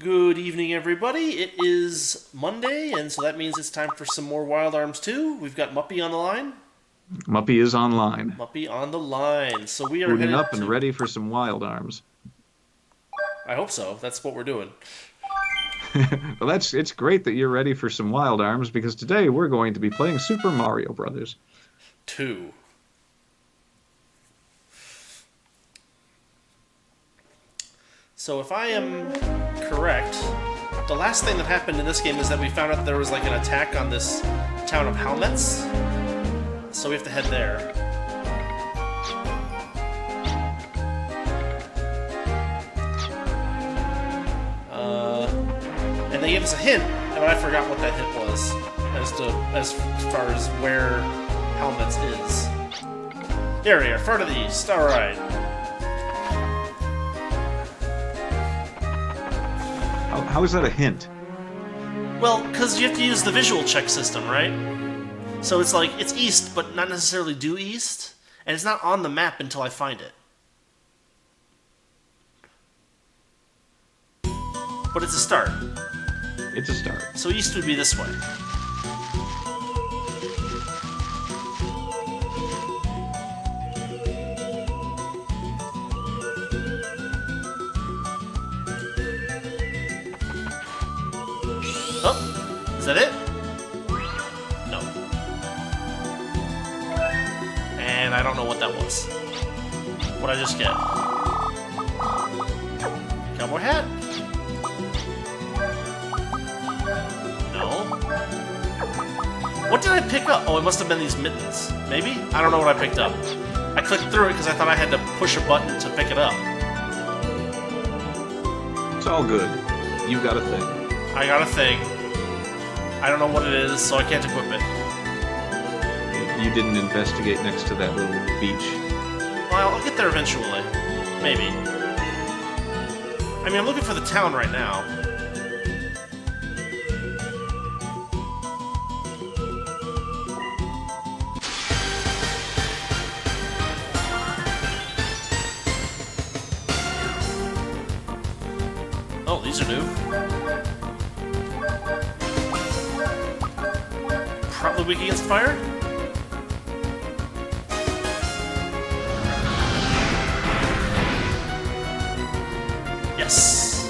Good evening, everybody. It is Monday, and so that means it's time for some more Wild Arms 2. We've got Muppy on the line. Muppy is online, Muppy on the line. So we are booting headed up and to... ready for some wild arms. I hope so. That's what we're doing. Well, it's great that you're ready for some wild arms because today we're going to be playing Super Mario Brothers. 2. So if I am correct, the last thing that happened in this game is that we found out there was like an attack on this town of Halmetz. So we have to head there. And they gave us a hint, but I forgot what that hint was as far as where Halmetz is. There we are, far to the east. All right. How is that a hint? Well, because you have to use the visual check system, right? So it's like, it's east, but not necessarily due east, and it's not on the map until I find it. But it's a start. It's a start. So east would be this way. Oh, is that it? No. And I don't know what that was. What'd I just get? Cowboy hat? No. What did I pick up? Oh, it must have been these mittens. Maybe? I don't know what I picked up. I clicked through it because I thought I had to push a button to pick it up. It's all good. You got a thing. I got a thing. I don't know what it is, so I can't equip it. You didn't investigate next to that little beach. Well, I'll get there eventually. Maybe. I mean, I'm looking for the town right now. Oh, these are new. Probably weak against fire? Yes.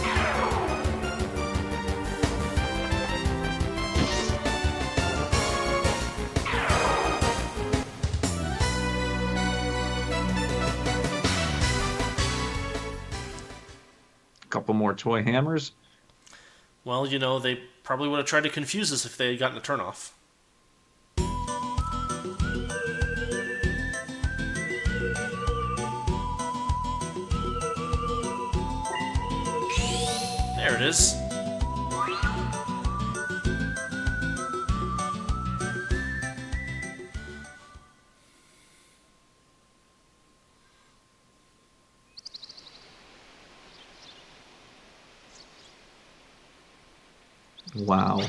A couple more toy hammers. Well, you know, they probably would have tried to confuse us if they had gotten a turnoff. There it is. Wow.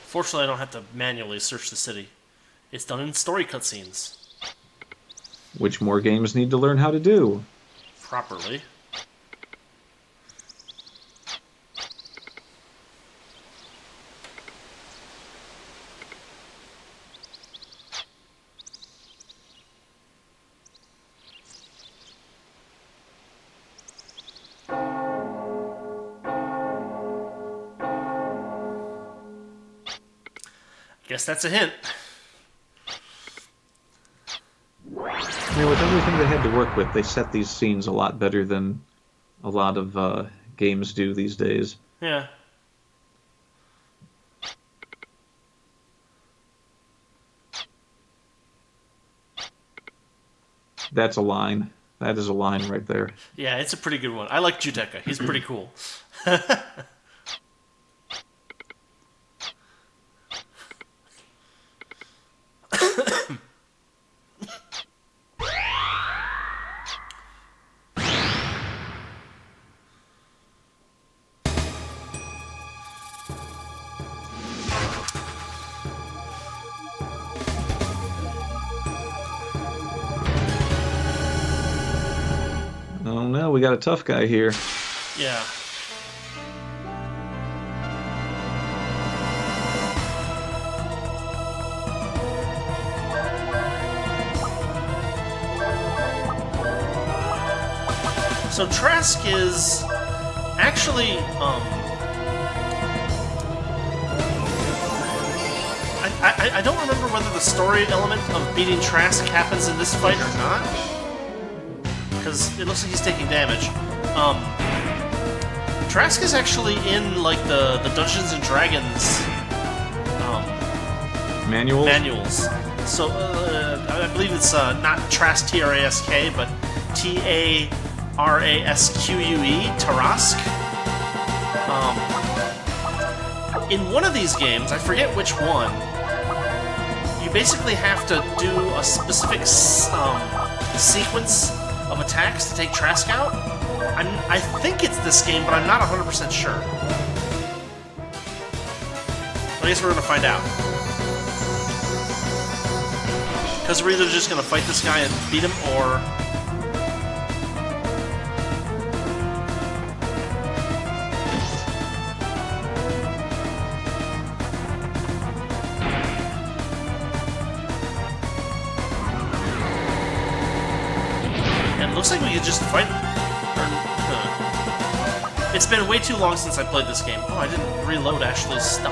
Fortunately, I don't have to manually search the city. It's done in story cutscenes. Which more games need to learn how to do? Properly. Guess that's a hint. With everything they had to work with, they set these scenes a lot better than a lot of games do these days. Yeah. That's a line. That is a line right there. Yeah, it's a pretty good one. I like Judecca. He's pretty cool. we got a tough guy here. Yeah. So Trask is actually, I don't remember whether the story element of beating Trask happens in this fight or not, because it looks like he's taking damage. Trask is actually in like the Dungeons and Dragons manuals. So I believe it's not Trask, T-R-A-S-K, but T-A-R-A-S-Q-U-E, Tarask. In one of these games, I forget which one, you basically have to do a specific sequence of attacks to take Trask out. I think it's this game, but I'm not 100% sure. I guess we're going to find out. Because we're either just going to fight this guy and beat him, or... And it looks like we could just fight... It's been way too long since I played this game. Oh, I didn't reload Ashley's stuff.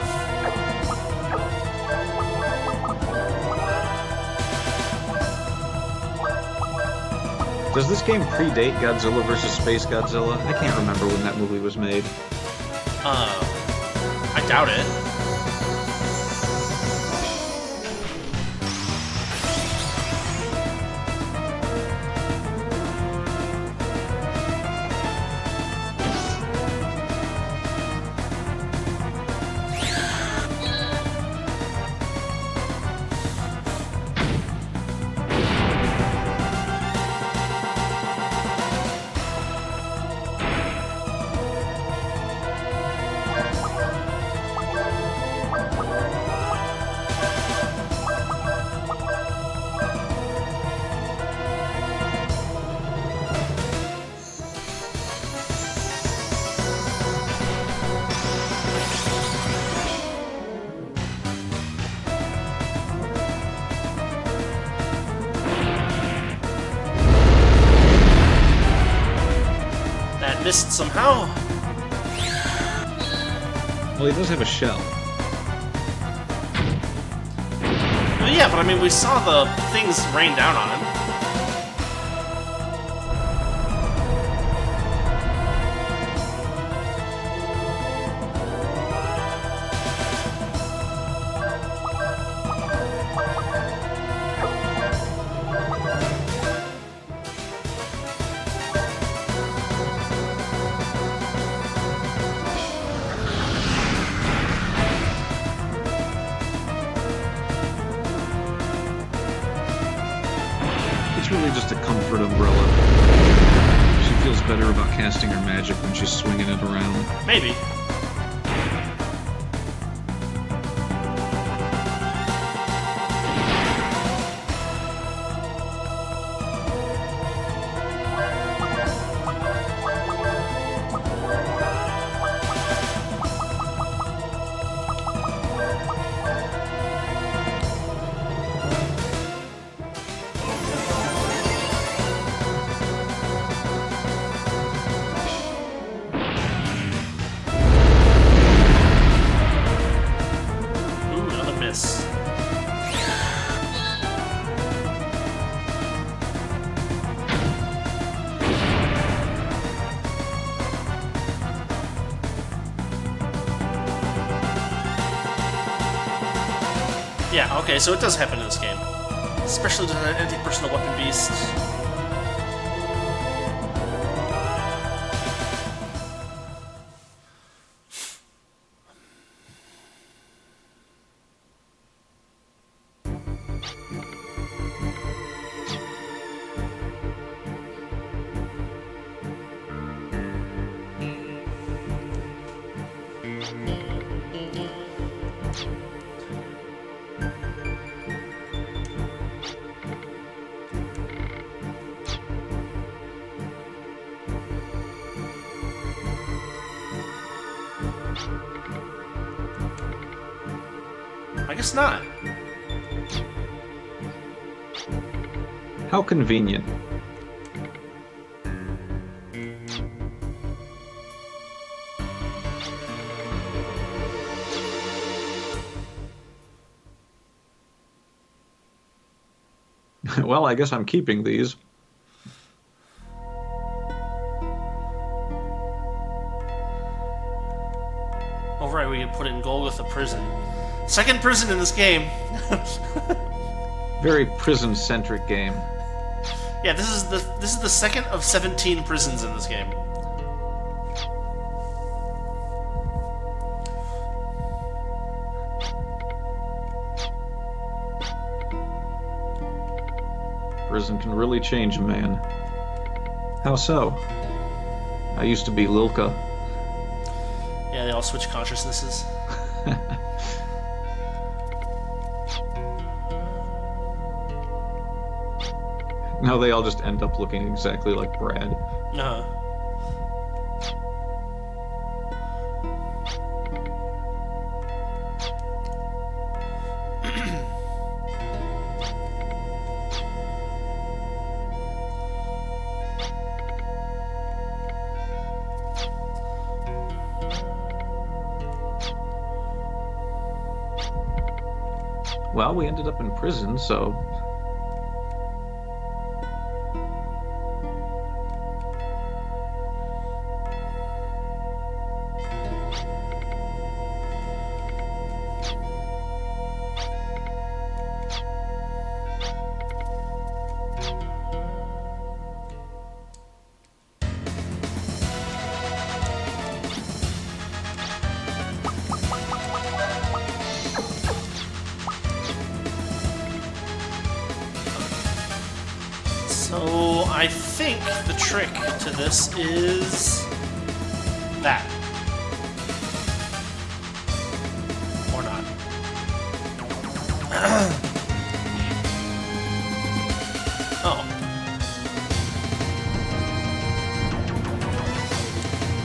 Does this game predate Godzilla vs. Space Godzilla? I can't remember when that movie was made. I doubt it. Missed somehow. Well, he does have a shell. Well, yeah, but I mean, we saw the things rain down on him. Really just a comfort umbrella. She feels better about casting her magic when she's swinging it around. Maybe. Yeah, okay, so it does happen in this game. Especially to an anti-personal weapon beast. guess not. How convenient. Well, I guess I'm keeping these. Oh, right, we can put it in Golgotha Prison. Second prison in this game. Very prison-centric game. Yeah, this is the second of 17 prisons in this game. Prison can really change a man. How so? I used to be Lilka. Yeah, they all switch consciousnesses. Now they all just end up looking exactly like Brad. Uh-huh. Well, we ended up in prison, so... So I think the trick to this is that. Or not. Oh.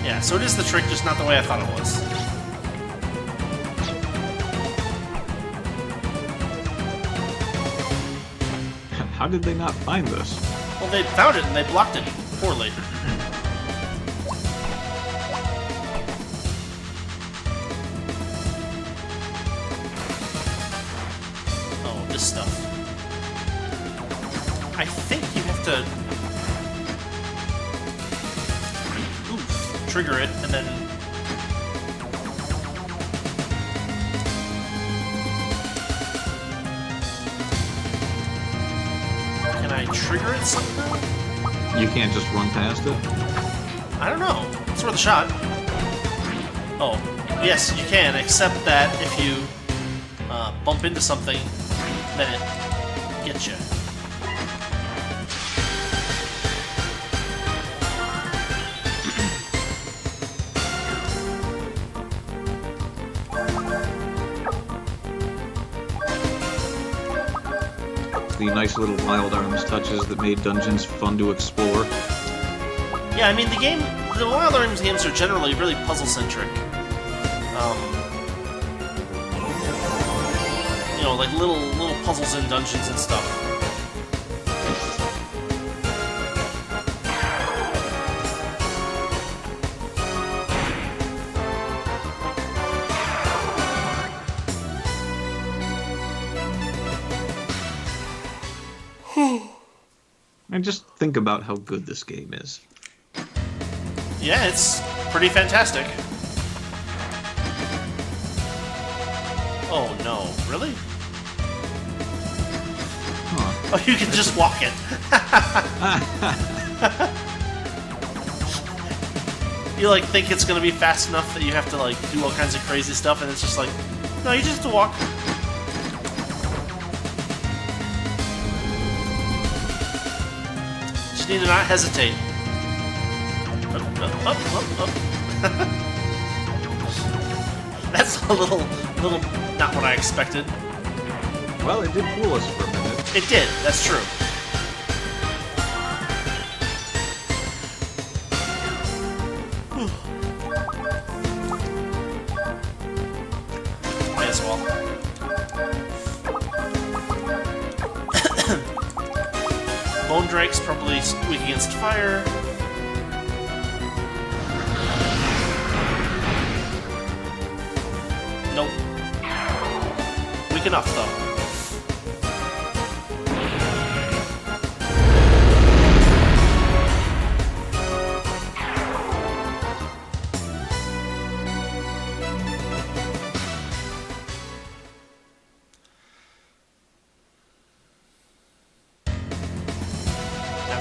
Yeah, so it is the trick, just not the way I thought it was. How did they not find this? Well, they found it and they blocked it poorly. Oh, this stuff. I think you have to... Oof, trigger it and then... Can I trigger it somehow? You can't just run past it? I don't know. It's worth a shot. Oh, yes, you can, except that if you bump into something, then it gets you. The nice little Wild Arms touches that made dungeons fun to explore. Yeah, I mean, the Wild Arms games are generally really puzzle-centric. You know, like little puzzles in dungeons and stuff. And just think about how good this game is. Yeah, it's pretty fantastic. Oh no, really? Huh. Oh, you can just walk it. You like think it's gonna be fast enough that you have to like do all kinds of crazy stuff, and it's just like, no, you just have to walk. Just need to not hesitate. Up. That's a little not what I expected. Well, it did fool us for a minute. It did, that's true. May as well. Bone Drake's probably weak against fire. Nope. Weak enough, though.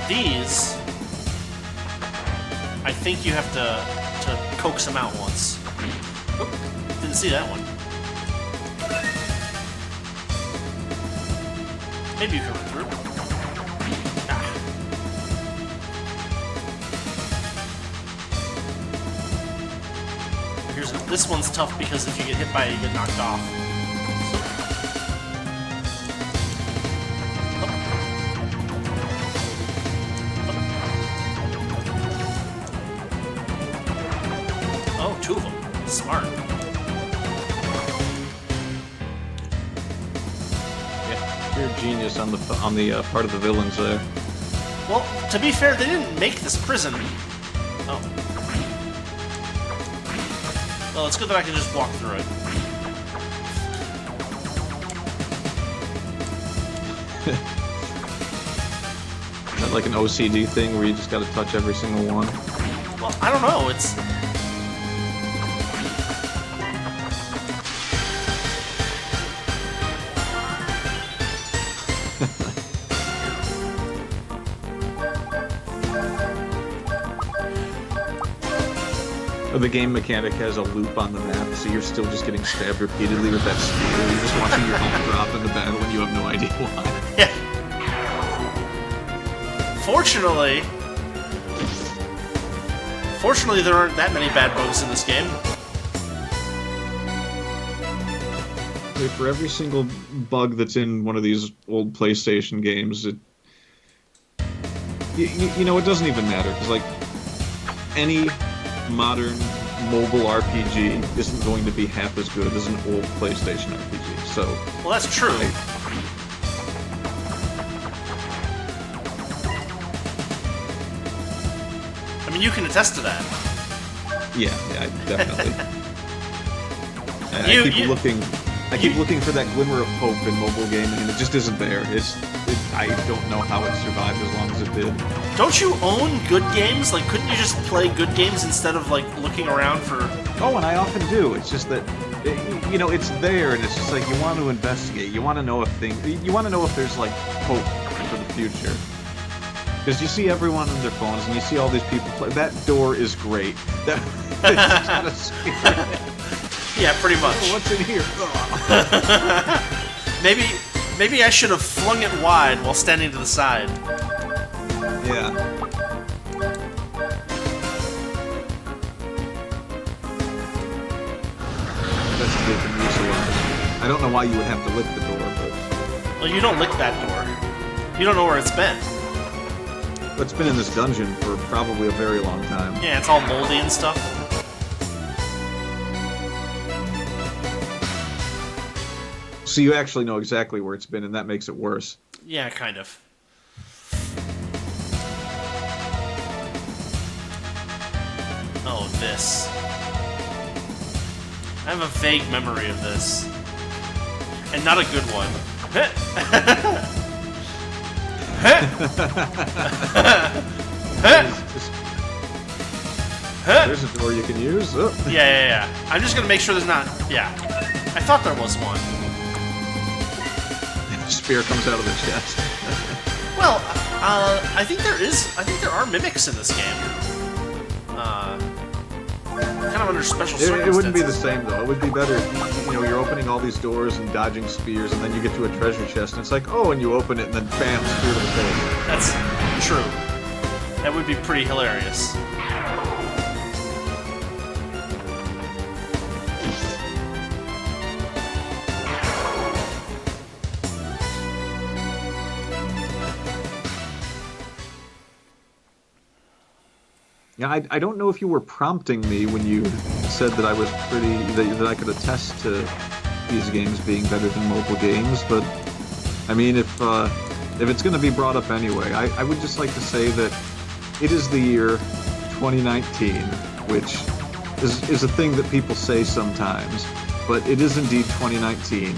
These, I think you have to coax them out once. Oop, didn't see that one. Maybe you can run through. Ah. This one's tough because if you get hit by it, you get knocked off. Two of them. Smart. Yeah, you're a genius on the part of the villains there. Well, to be fair, they didn't make this prison. Oh. Well, it's good that I can just walk through it. Is that like an OCD thing where you just got to touch every single one? Well, I don't know. It's... The game mechanic has a loop on the map, so you're still just getting stabbed repeatedly with that spear. You're just watching your health drop in the battle and you have no idea why. Yeah. Fortunately, there aren't that many bad bugs in this game. For every single bug that's in one of these old PlayStation games, you know, it doesn't even matter, because, like, any modern mobile RPG isn't going to be half as good as an old PlayStation RPG, so... Well, that's true. I mean, you can attest to that. Yeah, definitely. I keep looking for that glimmer of hope in mobile gaming, and it just isn't there. I don't know how it survived as long as it did. Don't you own good games? Like, couldn't you just play good games instead of, like, looking around for... Oh, and I often do. It's just that, you know, it's there, and it's just like, you want to investigate. You want to know if there's, like, hope for the future. Because you see everyone on their phones, and you see all these people play. That door is great. It's kind of scary. Yeah, pretty much. Oh, what's in here? Maybe I should have flung it wide while standing to the side. Yeah. That's good for me. I don't know why you would have to lick the door, but... Well, you don't lick that door. You don't know where it's been. But it's been in this dungeon for probably a very long time. Yeah, it's all moldy and stuff. So you actually know exactly where it's been, and that makes it worse. Yeah, kind of. Oh, this. I have a vague memory of this. And not a good one. There's a door you can use. Oh. Yeah. I'm just gonna make sure there's not... Yeah. I thought there was one. Spear comes out of the chest. Well, I think there are mimics in this game. Kind of under special circumstances. It wouldn't be the same, though. It would be better if, you know, you're opening all these doors and dodging spears, and then you get to a treasure chest, and it's like, oh, and you open it, and then bam, spear to the face. That's true. That would be pretty hilarious. Yeah, I don't know if you were prompting me when you said that I was that I could attest to these games being better than mobile games, but I mean, if if it's going to be brought up anyway, I would just like to say that it is the year 2019, which is a thing that people say sometimes, but it is indeed 2019.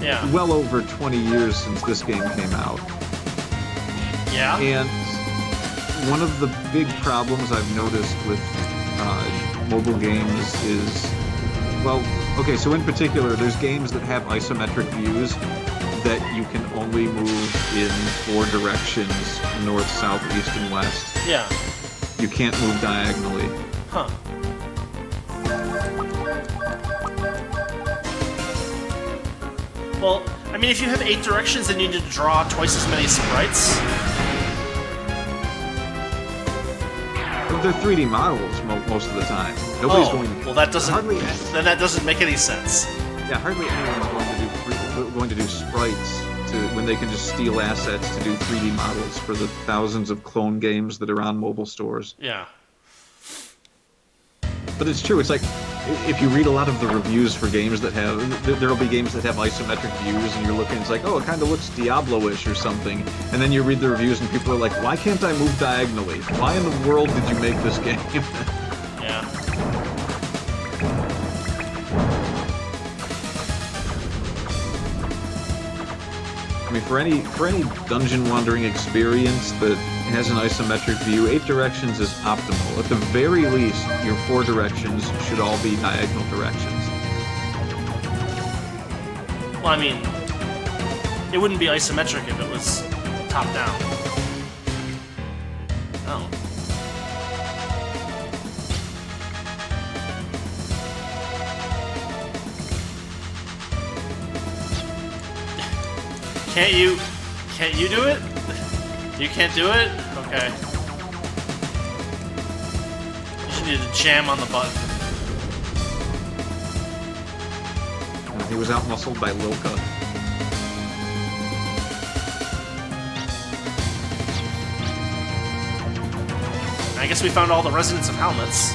Yeah. Well over 20 years since this game came out. Yeah. And one of the big problems I've noticed with mobile games is, well, okay, so in particular, there's games that have isometric views that you can only move in 4 directions, north, south, east, and west. Yeah. You can't move diagonally. Huh. Well, I mean, if you have 8 directions, then you need to draw twice as many sprites. They're 3D models most of the time. Nobody's going to. Well, that doesn't. Hardly. Then that doesn't make any sense. Yeah, hardly anyone's going to do sprites when they can just steal assets to do 3D models for the thousands of clone games that are on mobile stores. Yeah. But it's true. It's like if you read a lot of the reviews for games that have, there'll be games that have isometric views, and you're looking, it's like, oh, it kind of looks Diablo-ish or something. And then you read the reviews, and people are like, why can't I move diagonally? Why in the world did you make this game? Yeah. I mean, for any dungeon wandering experience that has an isometric view, 8 directions is optimal. At the very least, your 4 directions should all be diagonal directions. Well, I mean, it wouldn't be isometric if it was top down. Oh. Can't you do it? You can't do it? Okay. You should need to jam on the button. He was out-muscled by Lilka. I guess we found all the residents of Halmetz.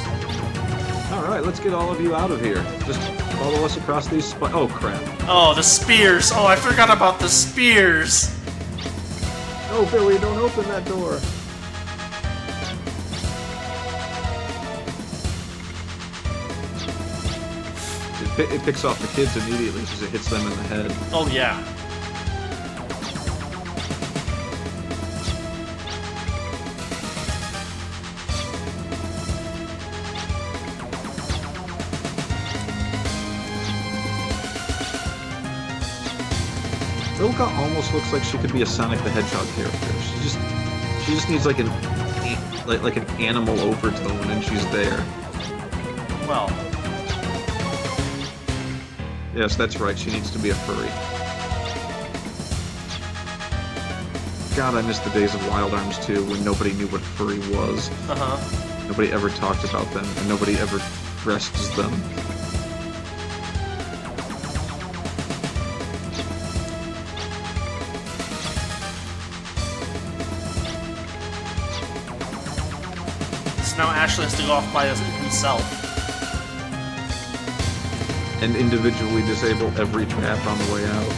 Alright, let's get all of you out of here. Just follow us across these oh, crap. Oh, the spears! Oh, I forgot about the spears! Oh, Billy, don't open that door. It picks off the kids immediately because it hits them in the head. Oh, yeah. Ilka almost looks like she could be a Sonic the Hedgehog character. She just needs like an animal overtone, and she's there. Well. Yes, that's right. She needs to be a furry. God, I miss the days of Wild Arms 2 when nobody knew what a furry was. Uh-huh. Nobody ever talked about them, and nobody ever dressed as them. So now Ashley has to go off by himself. And individually disable every trap on the way out.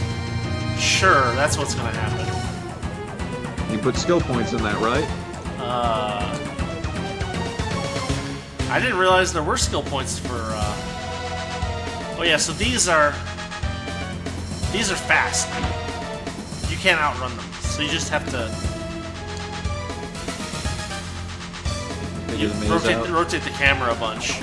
Sure, that's what's gonna happen. You put skill points in that, right? I didn't realize there were skill points for, Oh yeah, so these are fast. You can't outrun them, so you just have to... rotate the camera a bunch.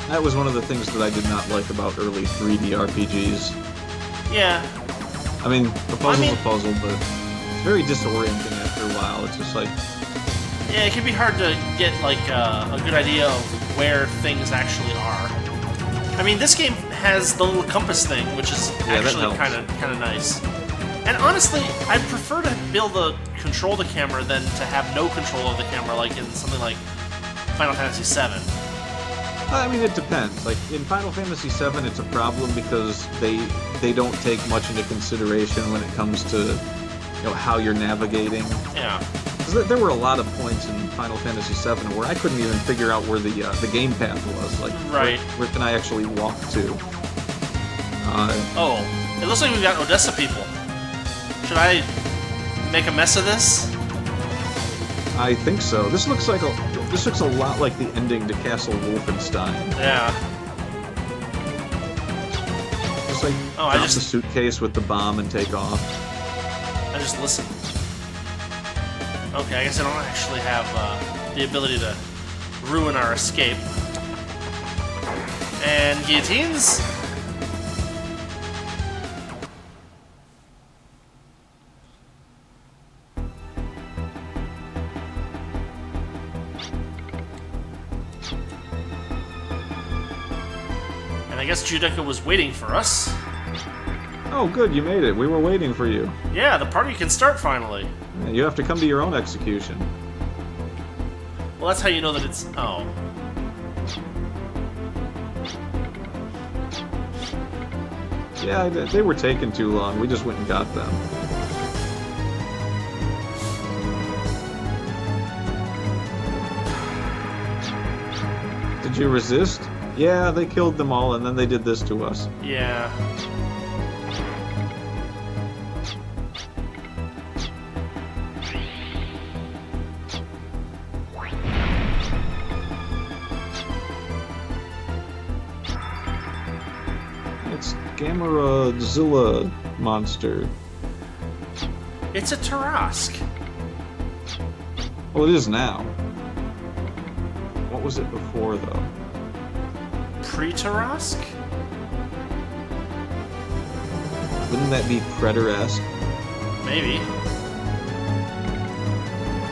That was one of the things that I did not like about early 3D RPGs. Yeah. I mean, a puzzle's a puzzle, but it's very disorienting after a while. It's just like... Yeah, it can be hard to get, like, a good idea of where things actually are. I mean, this game has the little compass thing, which is actually kind of nice. And honestly, I prefer to be able to control the camera than to have no control of the camera, like in something like Final Fantasy VII. I mean, it depends. Like, in Final Fantasy VII, it's a problem because they don't take much into consideration when it comes to, you know, how you're navigating. Yeah. Because there were a lot of points in Final Fantasy VII where I couldn't even figure out where the game path was. Like, right. Where can I actually walk to? Oh, it looks like we've got Odessa people. Should I make a mess of this? I think so. This looks a lot like the ending to Castle Wolfenstein. Yeah. Just like drop the suitcase with the bomb and take off. I just listen. Okay, I guess I don't actually have the ability to ruin our escape. And guillotines? And I guess Judecca was waiting for us. Oh, good, you made it. We were waiting for you. Yeah, the party can start finally. You have to come to your own execution. Well, that's how you know that it's... Oh. Yeah, they were taking too long. We just went and got them. Did you resist? Yeah, they killed them all, and then they did this to us. Yeah. It's Gamaradzilla monster. It's a Tarask. Well, it is now. What was it before, though? Pre-Tarask? Wouldn't that be Predator-esque? Maybe.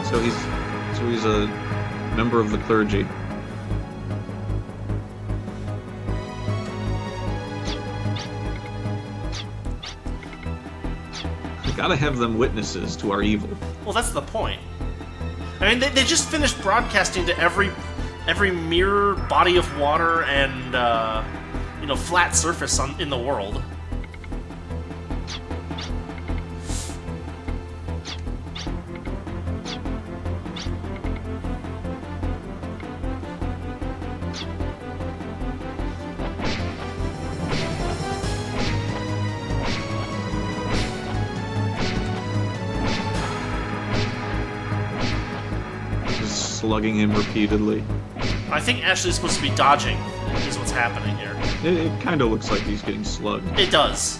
So he's a member of the clergy. We gotta have them witnesses to our evil. Well, that's the point. I mean, they just finished broadcasting to every mirror, body of water, and flat surface in the world. Slugging him repeatedly. I think Ashley's supposed to be dodging, is what's happening here. It kind of looks like he's getting slugged. It does.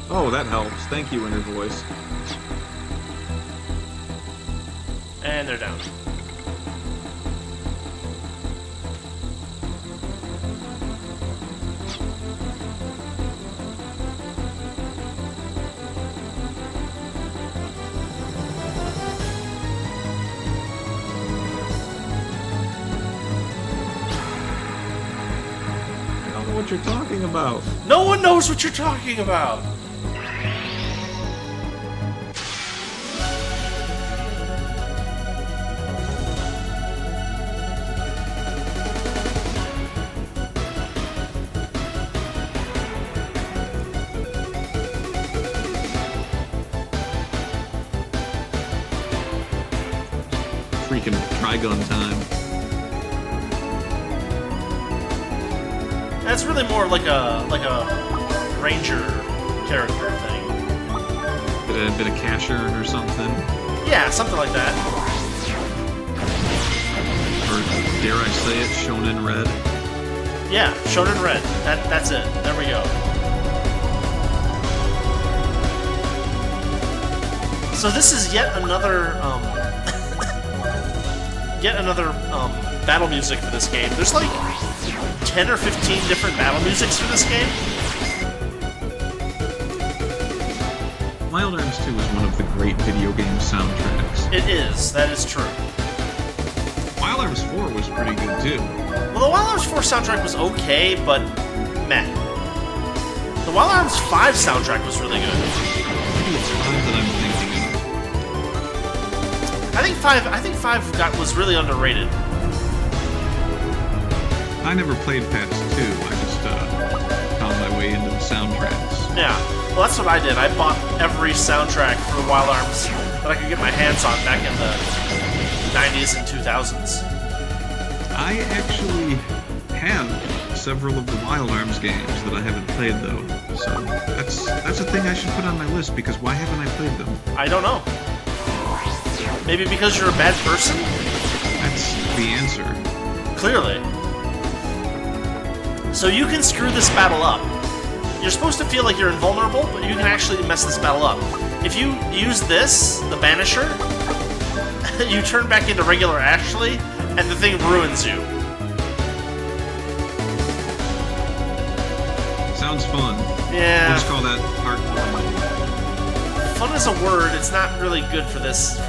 Oh, that helps. Thank you, Inner Voice. And they're down. What you're talking about. No one knows what you're talking about. Freaking Trigun time. That's really more like a ranger character thing. Bit of cash earn or something. Yeah, something like that. Or dare I say it, Shonen Red. Yeah, Shonen Red. That's it. There we go. So this is yet another battle music for this game. There's like 10 or 15 different battle musics for this game. Wild Arms 2 is one of the great video game soundtracks. It is. That is true. Wild Arms 4 was pretty good too. Well, the Wild Arms 4 soundtrack was okay, but meh. The Wild Arms 5 soundtrack was really good. Maybe it's 5 that I'm thinking of. I think 5 was really underrated. I never played past 2, I just found my way into the soundtracks. Yeah, well that's what I did. I bought every soundtrack for Wild Arms that I could get my hands on back in the 90s and 2000s. I actually have several of the Wild Arms games that I haven't played though. So that's a thing I should put on my list because why haven't I played them? I don't know. Maybe because you're a bad person? That's the answer. Clearly. So you can screw this battle up. You're supposed to feel like you're invulnerable, but you can actually mess this battle up. If you use this, the Banisher, you turn back into regular Ashley, and the thing ruins you. Sounds fun. Yeah. We'll just call that hardcore. Fun is a word. It's not really good for this,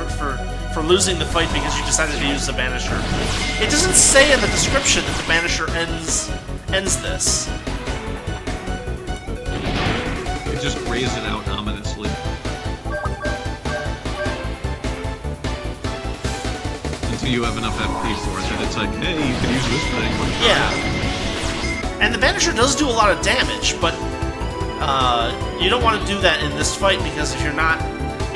for losing the fight because you decided to use the Banisher. It doesn't say in the description that the Banisher ends this. It just grays it out ominously. Until you have enough FP for it, and it's like, hey, you can use this thing. Yeah. And the Banisher does do a lot of damage, but you don't want to do that in this fight because if you're not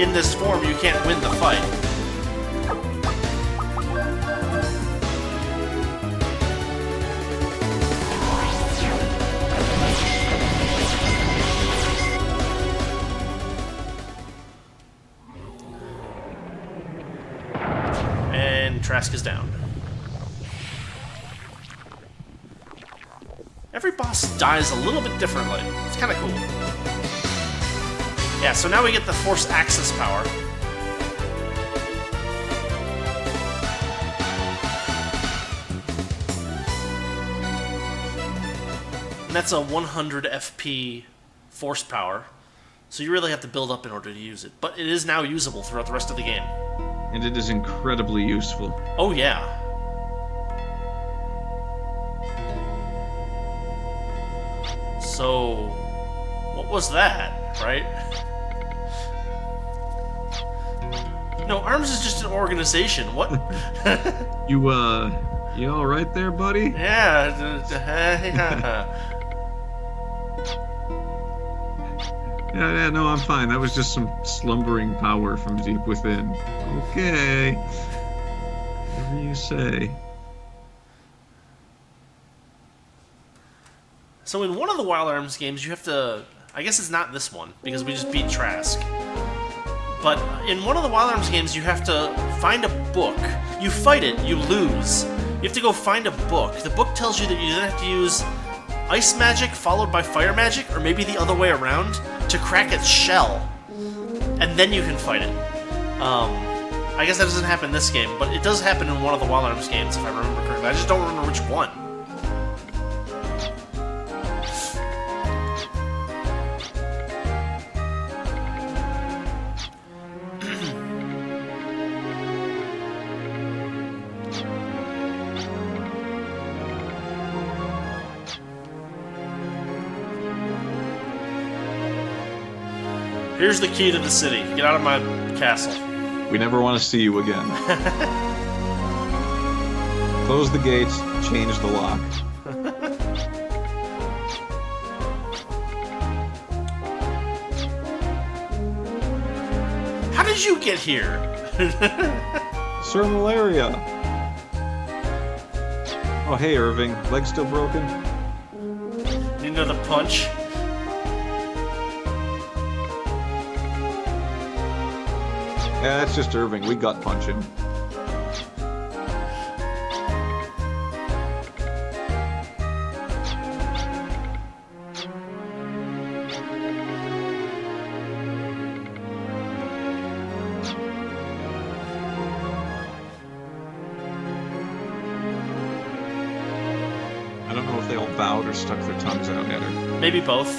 in this form, you can't win the fight. And Trask is down. Every boss dies a little bit differently. It's kind of cool. Yeah, so now we get the Force Axis power. And that's a 100 FP Force power. So you really have to build up in order to use it. But it is now usable throughout the rest of the game. And it is incredibly useful. Oh, yeah. So, what was that, right? No, ARMS is just an organization. What? You all right there, buddy? Yeah. Yeah, no, I'm fine. That was just some slumbering power from deep within. Okay. Whatever you say. So in one of the Wild Arms games, you have to... I guess it's not this one, because we just beat Trask. But in one of the Wild Arms games, you have to find a book. You fight it, you lose. You have to go find a book. The book tells you that you then have to use ice magic followed by fire magic, or maybe the other way around, to crack its shell. And then you can fight it. I guess that doesn't happen in this game, but it does happen in one of the Wild Arms games, if I remember correctly. I just don't remember which one. Here's the key to the city. Get out of my castle. We never want to see you again. Close the gates, change the lock. How did you get here? Sir Malaria. Oh, hey, Irving. Leg still broken? Need another punch? Yeah, that's just Irving. We gut punch him. I don't know if they all bowed or stuck their tongues out at her. Maybe both.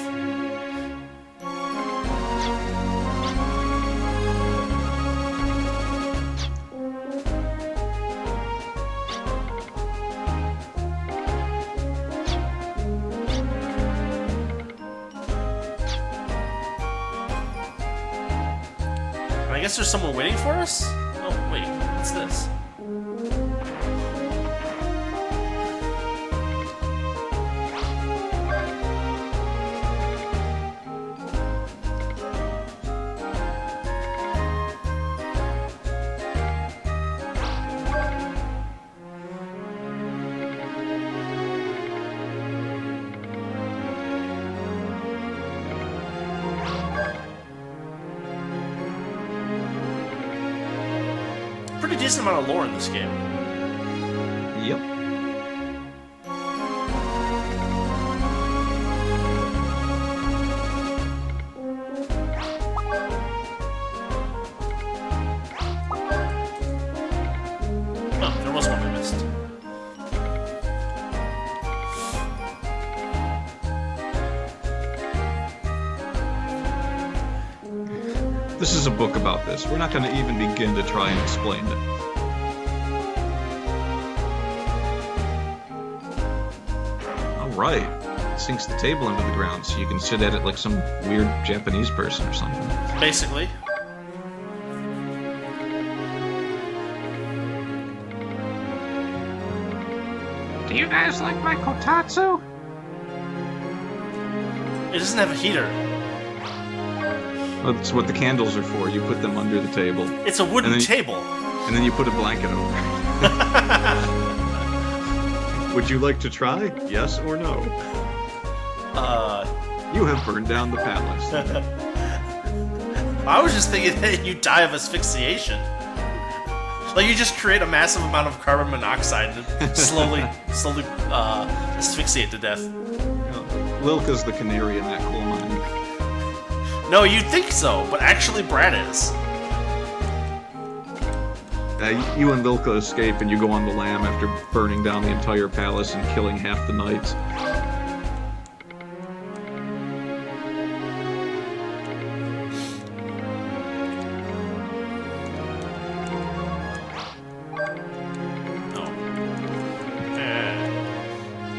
I guess there's someone waiting for us? Oh, wait, what's this? decent amount of lore in this game. Yep. Oh, there was one I missed. This is a book about this. We're not going to even begin to try and explain it. Alright. Sinks the table into the ground so you can sit at it like some weird Japanese person or something. Basically. Do you guys like my kotatsu? It doesn't have a heater. Well, that's what the candles are for. You put them under the table. It's a wooden table. And then you put a blanket over it. Would you like to try? Yes or no? You have burned down the palace. I was just thinking that you die of asphyxiation. Like, you just create a massive amount of carbon monoxide and slowly asphyxiate to death. Lilka's the canary in that coal mine. No, you'd think so, but actually Brad is. You and Lilka escape and you go on the lam after burning down the entire palace and killing half the knights.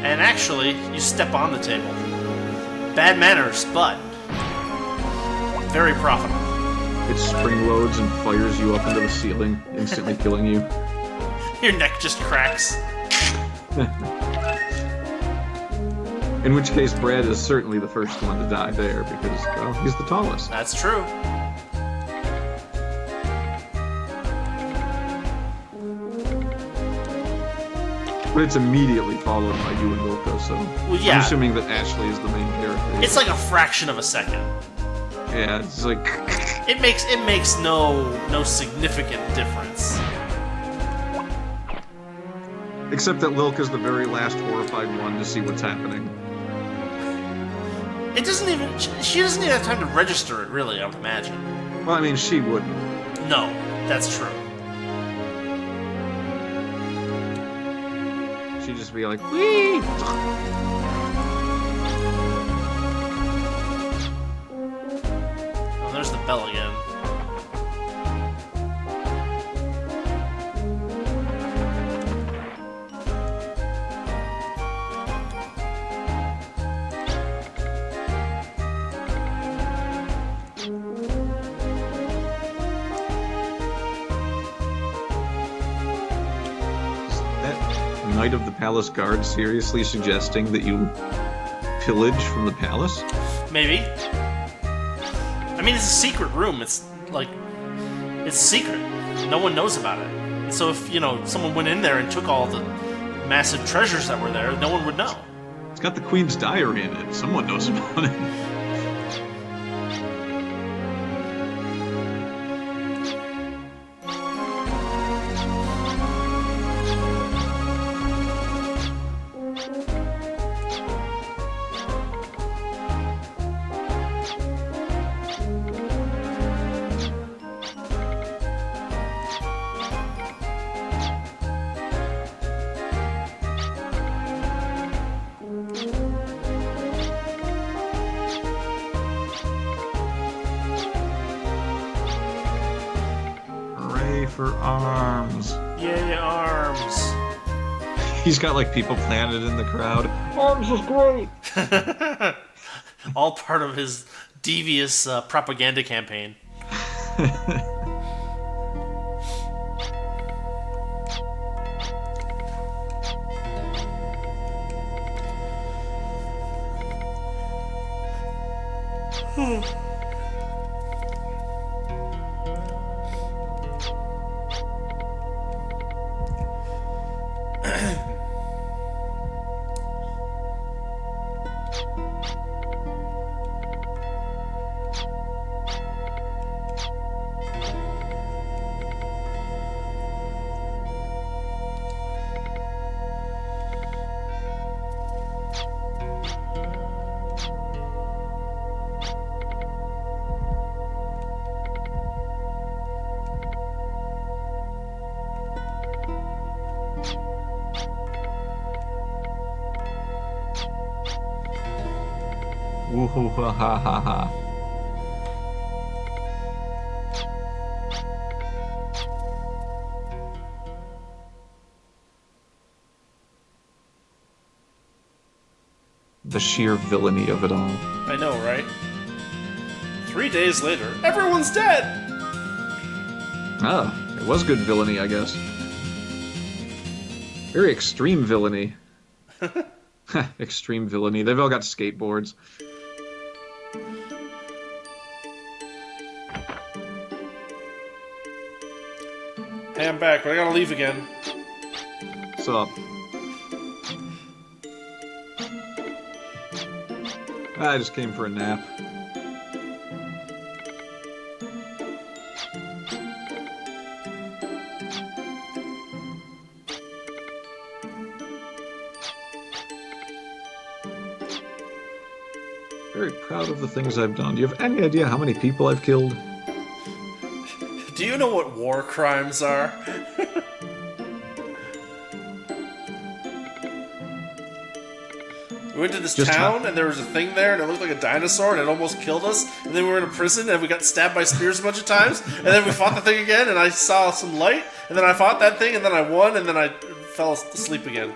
And actually, you step on the table. Bad manners, but very profitable. It spring loads and fires you up into the ceiling, instantly killing you. Your neck just cracks. In which case, Brad is certainly the first one to die there, because, well, he's the tallest. That's true. But it's immediately followed by you and Lilka, so well, yeah. I'm assuming that Ashley is the main character. It's like a fraction of a second. Yeah, it's like... It makes no significant difference. Except that Lilka's the very last horrified one to see what's happening. It doesn't even... She doesn't even have time to register it, really, I would imagine. Well, I mean, she wouldn't. No, that's true. She'd just be like, whee! Oh, there's the bell again. Knight of the Palace Guard seriously suggesting that you pillage from the palace? Maybe. I mean, it's a secret room. It's like... It's secret. No one knows about it. So if, someone went in there and took all the massive treasures that were there, no one would know. It's got the Queen's diary in it. Someone knows about it. For arms. Yay, arms. He's got like people planted in the crowd. Arms is great. All part of his devious propaganda campaign. Ooh, ha ha ha ha. The sheer villainy of it all. I know, right? 3 days later, everyone's dead! Ah, it was good villainy, I guess. Very extreme villainy. Extreme villainy. They've all got skateboards. Hey, I'm back, but I gotta leave again. What's up? I just came for a nap. Very proud of the things I've done. Do you have any idea how many people I've killed? Do you know what war crimes are? We went to this town, and there was a thing there, and it looked like a dinosaur, and it almost killed us. And then we were in a prison, and we got stabbed by spears a bunch of times. And then we fought the thing again, and I saw some light. And then I fought that thing, and then I won, and then I fell asleep again.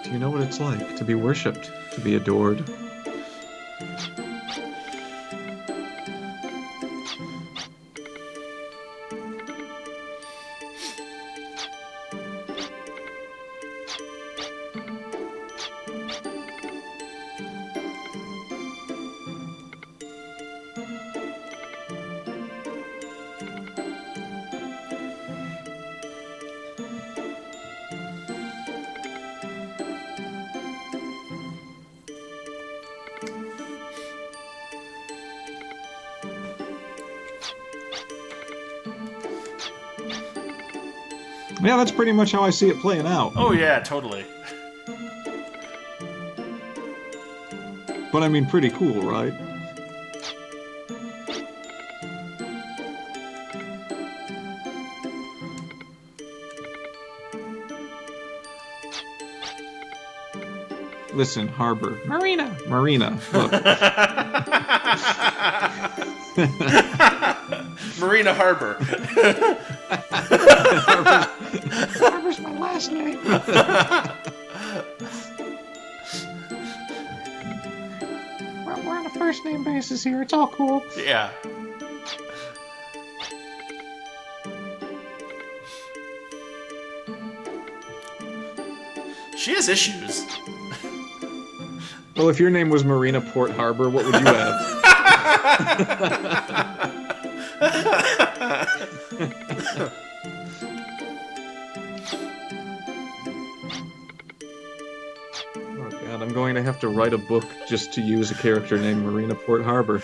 Do you know what it's like to be worshipped, to be adored? Yeah, that's pretty much how I see it playing out. Oh yeah, totally. But I mean, pretty cool, right? Listen, Harbor. Marina! Look. Marina Harbor. Harbor's my last name. We're on a first name basis here. It's all cool. Yeah. She has issues. Well, if your name was Marina Port Harbor, what would you have? Oh god, I'm going to have to write a book just to use a character named Marina Port Harbor.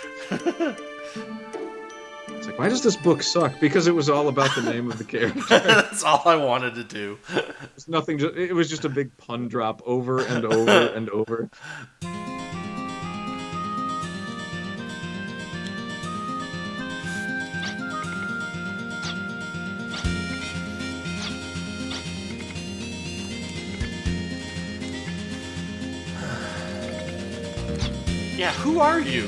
It's like, why does this book suck? Because it was all about the name of the character. That's all I wanted to do. It's nothing. It was just a big pun drop over and over and over. Yeah, who are you?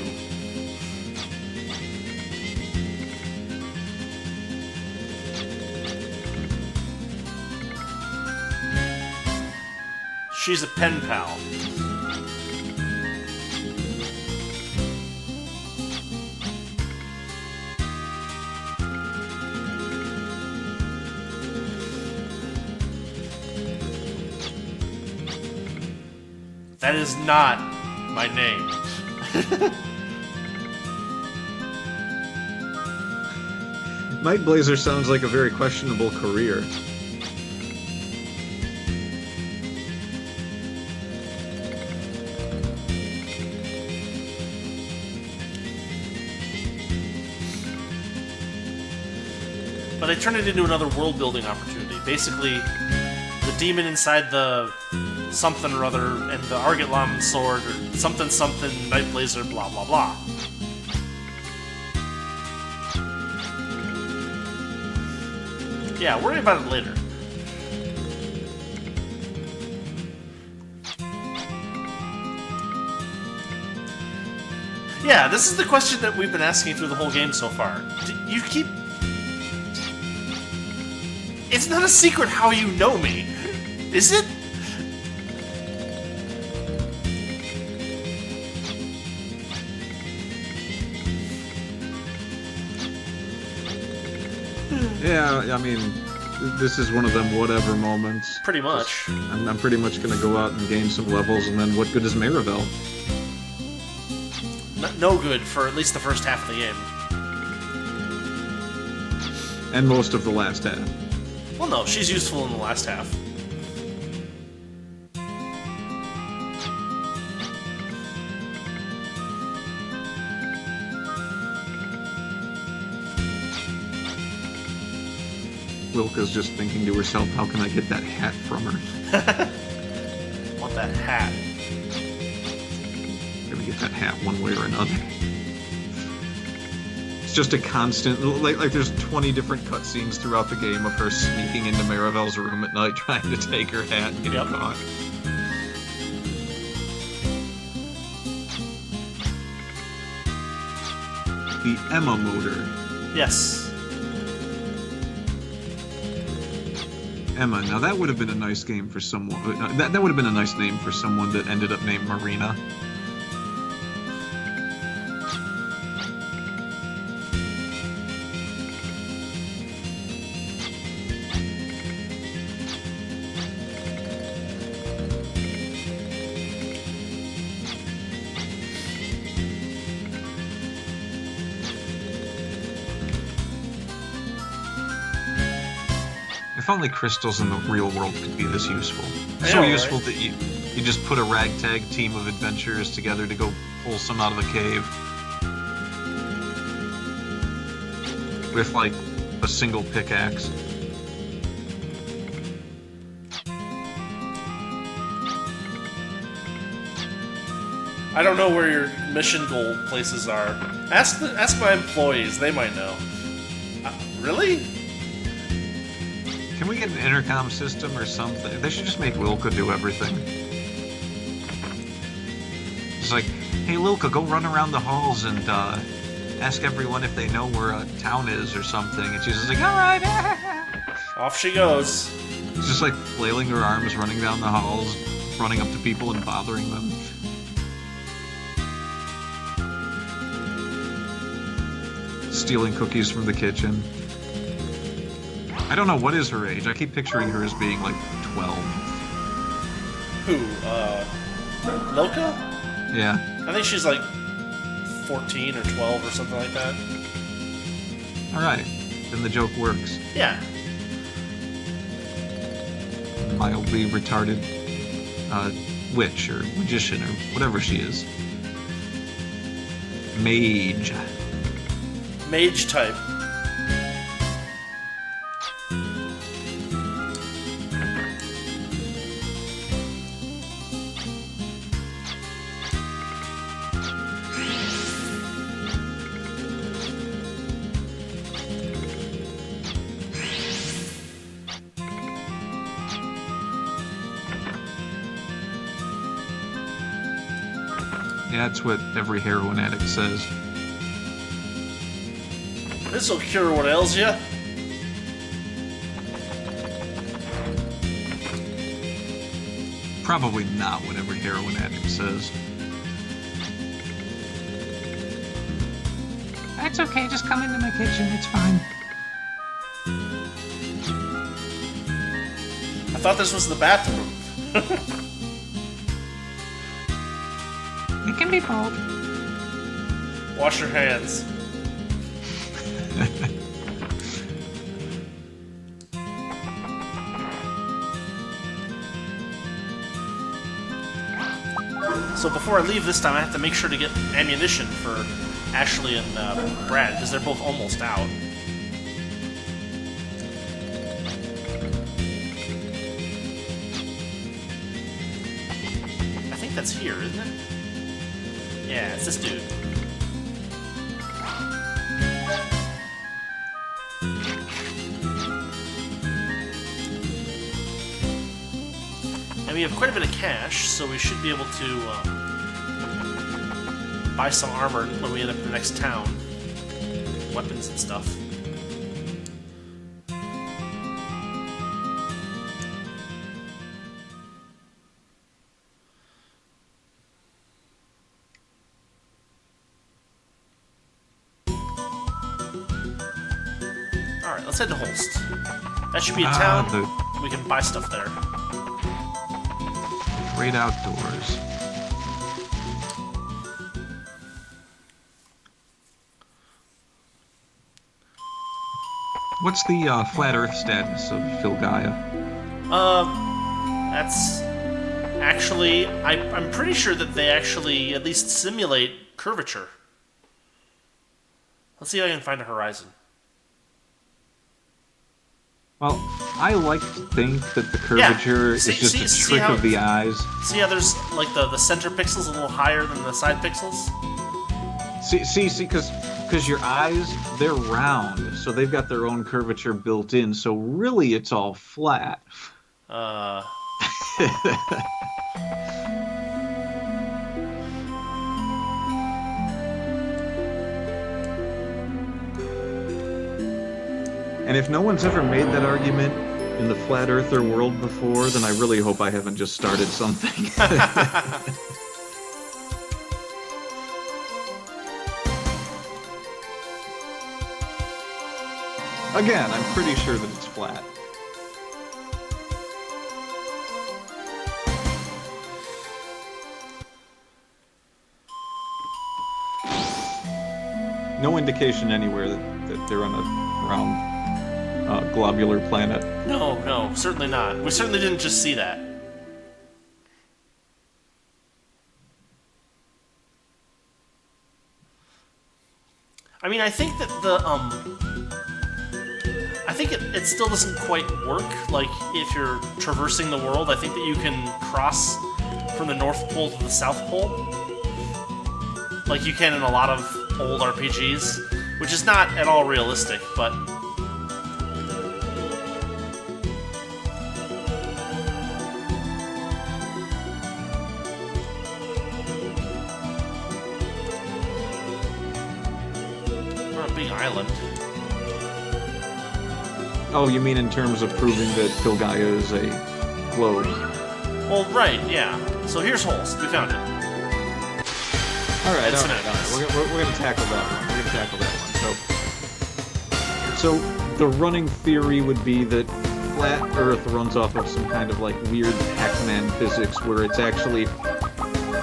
She's a pen pal. That is not my name. Night Blazer sounds like a very questionable career. But they turned it into another world-building opportunity. Basically, the demon inside the something or other, and the Argotlam sword, or something, Night Blazer, blah blah blah. Yeah, worry about it later. Yeah, this is the question that we've been asking through the whole game so far. You keep... It's not a secret how you know me, is it? Yeah, I mean, this is one of them whatever moments. Pretty much. I'm pretty much gonna go out and gain some levels, and then what good is Maribel? No good for at least the first half of the game. And most of the last half. Well, no, she's useful in the last half. Wilka's just thinking to herself, how can I get that hat from her? Want that hat. Gonna get that hat one way or another. It's just a constant, like there's 20 different cutscenes throughout the game of her sneaking into Maribel's room at night trying to take her hat and getting caught. The Emma motor. Yes. Emma. Now that would have been a nice game for someone. That would have been a nice name for someone that ended up named Marina. If only crystals in the real world could be this useful. So useful that you just put a ragtag team of adventurers together to go pull some out of a cave. With, like, a single pickaxe. I don't know where your mission goal places are. Ask my employees, they might know. Really? Can we get an intercom system or something? They should just make Wilka do everything. It's like, hey Wilka, go run around the halls and ask everyone if they know where a town is or something. And she's just like, alright. Off she goes. She's just like flailing her arms, running down the halls, running up to people and bothering them. Stealing cookies from the kitchen. I don't know, what is her age? I keep picturing her as being, like, 12. Who, Loka? Yeah. I think she's, like, 14 or 12 or something like that. Alright. Then the joke works. Yeah. Mildly retarded, witch or magician or whatever she is. Mage. Mage type. Yeah, that's what every heroin addict says. This'll cure what ails ya. Probably not what every heroin addict says. That's okay, just come into my kitchen, it's fine. I thought this was the bathroom. It can be both. Wash your hands. So before I leave this time, I have to make sure to get ammunition for Ashley and Brad, because they're both almost out. I think that's here, isn't it? Yeah, it's this dude. And we have quite a bit of cash, so we should be able to buy some armor when we end up in the next town. Weapons and stuff. Alright, let's head to Holst. That should be a town. We can buy stuff there. Great outdoors. What's the flat Earth status of Filgaia? That's actually... I'm pretty sure that they actually at least simulate curvature. Let's see if I can find a horizon. Well, I like to think that the curvature is just a trick of the eyes. See how there's, like, the center pixels a little higher than the side pixels? See, because your eyes, they're round, so they've got their own curvature built in, so really it's all flat. And if no one's ever made that argument in the flat earther world before, then I really hope I haven't just started something. Again, I'm pretty sure that it's flat. No indication anywhere that they're on a round globular planet. No, certainly not. We certainly didn't just see that. I mean, I think that I think it still doesn't quite work. Like, if you're traversing the world, I think that you can cross from the North Pole to the South Pole. Like you can in a lot of old RPGs, which is not at all realistic, but... Island. Oh, you mean in terms of proving that Filgaia is a globe? Well, right, yeah. So here's Holst. We found it. All right. We're gonna tackle that one. So the running theory would be that flat Earth runs off of some kind of like weird Pac-Man physics, where it's actually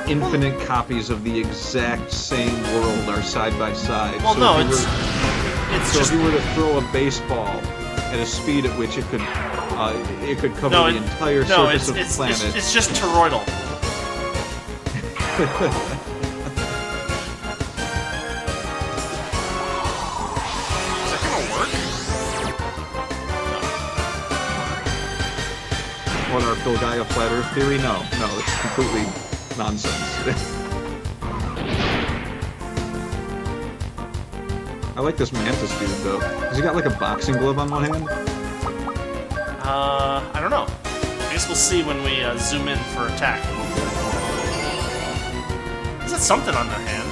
infinite copies of the exact same world are side by side. Well, so no, if you were to throw a baseball at a speed at which it could cover the entire surface of the planet. It's just toroidal. Is that gonna work? What, our Filgaia flat Earth theory? No, it's completely nonsense. I like this Mantis dude, though. Has he got, like, a boxing glove on one hand? I don't know. I guess we'll see when we zoom in for attack. Is that something on their hand?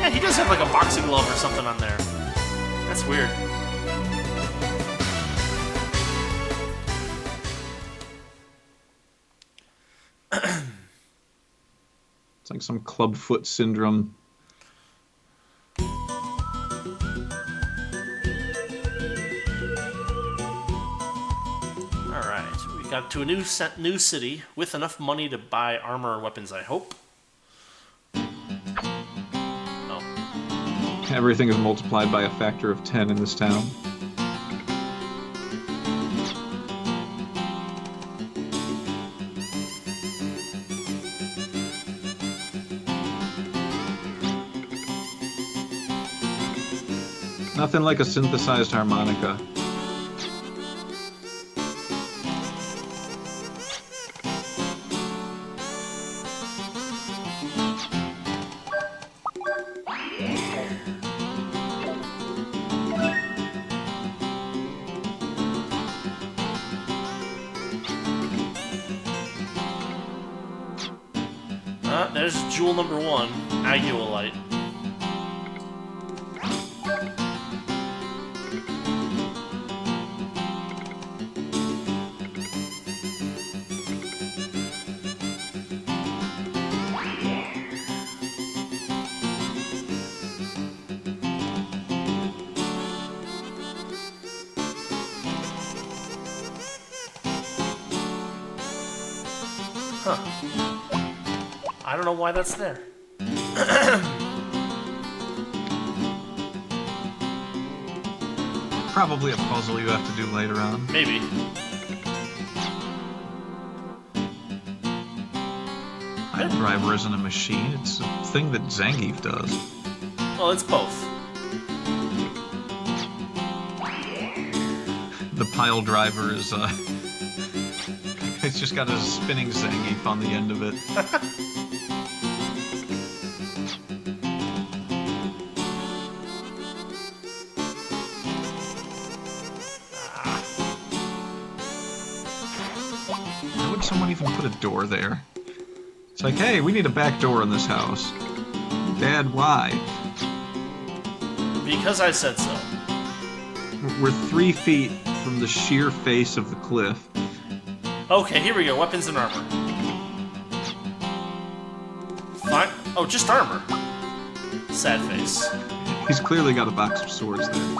Yeah, he does have, like, a boxing glove or something on there. That's weird. It's like some clubfoot syndrome. Alright, we got to a new city with enough money to buy armor and weapons, I hope. Oh. Everything is multiplied by a factor of 10 in this town. Nothing like a synthesized harmonica. there's jewel number 1, Aguilite. Huh. I don't know why that's there. Probably a puzzle you have to do later on. Maybe. Piledriver isn't a machine, it's a thing that Zangief does. Well, it's both. The Piledriver is, it's just got a spinning Zangief on the end of it. Why would someone even put a door there? It's like, hey, we need a back door in this house. Dad, why? Because I said so. We're 3 feet from the sheer face of the cliff. Okay, here we go. Weapons and armor. Fine. Oh, just armor. Sad face. He's clearly got a box of swords there.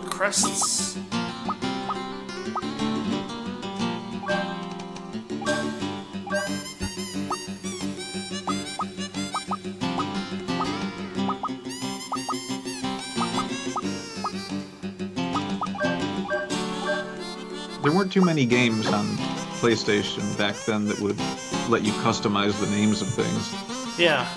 Crests. There weren't too many games on PlayStation back then that would let you customize the names of things. Yeah.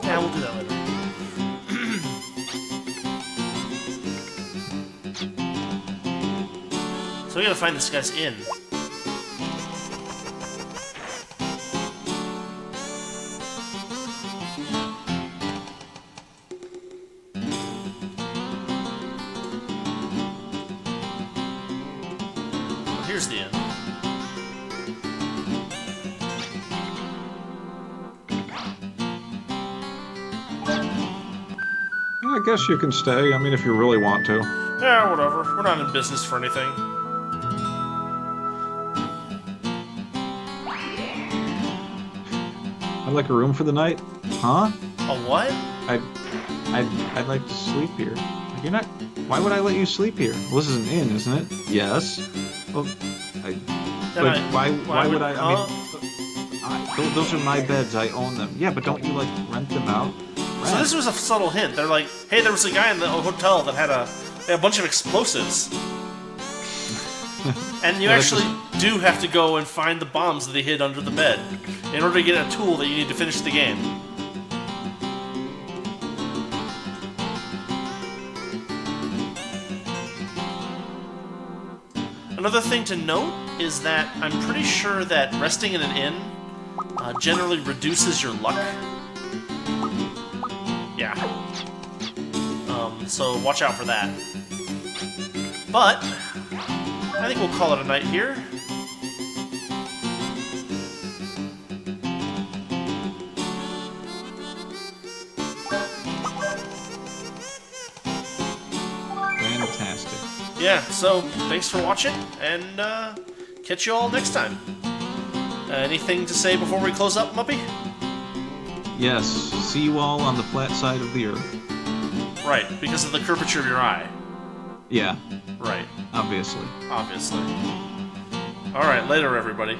Yeah, we'll do that later. So we gotta find this guy's inn. Well, here's the inn. I guess you can stay, I mean, if you really want to. Yeah, whatever. We're not in business for anything. I'd like a room for the night. Huh? A what? I'd like to sleep here. You're not... Why would I let you sleep here? Well, this is an inn, isn't it? Yes. Well, why would I... I mean, those are my beds. I own them. Yeah, but don't you, like, rent them out? So this was a subtle hint. They're like, hey, there was a guy in the hotel that had a bunch of explosives. And you actually do have to go and find the bombs that they hid under the bed in order to get a tool that you need to finish the game. Another thing to note is that I'm pretty sure that resting in an inn generally reduces your luck. Yeah. So watch out for that. But I think we'll call it a night here. Fantastic. Yeah, so thanks for watching, and catch you all next time. Anything to say before we close up, Muppy? Yes, see you all on the flat side of the Earth. Right, because of the curvature of your eye. Yeah. Right. Obviously. Obviously. Alright, later, everybody.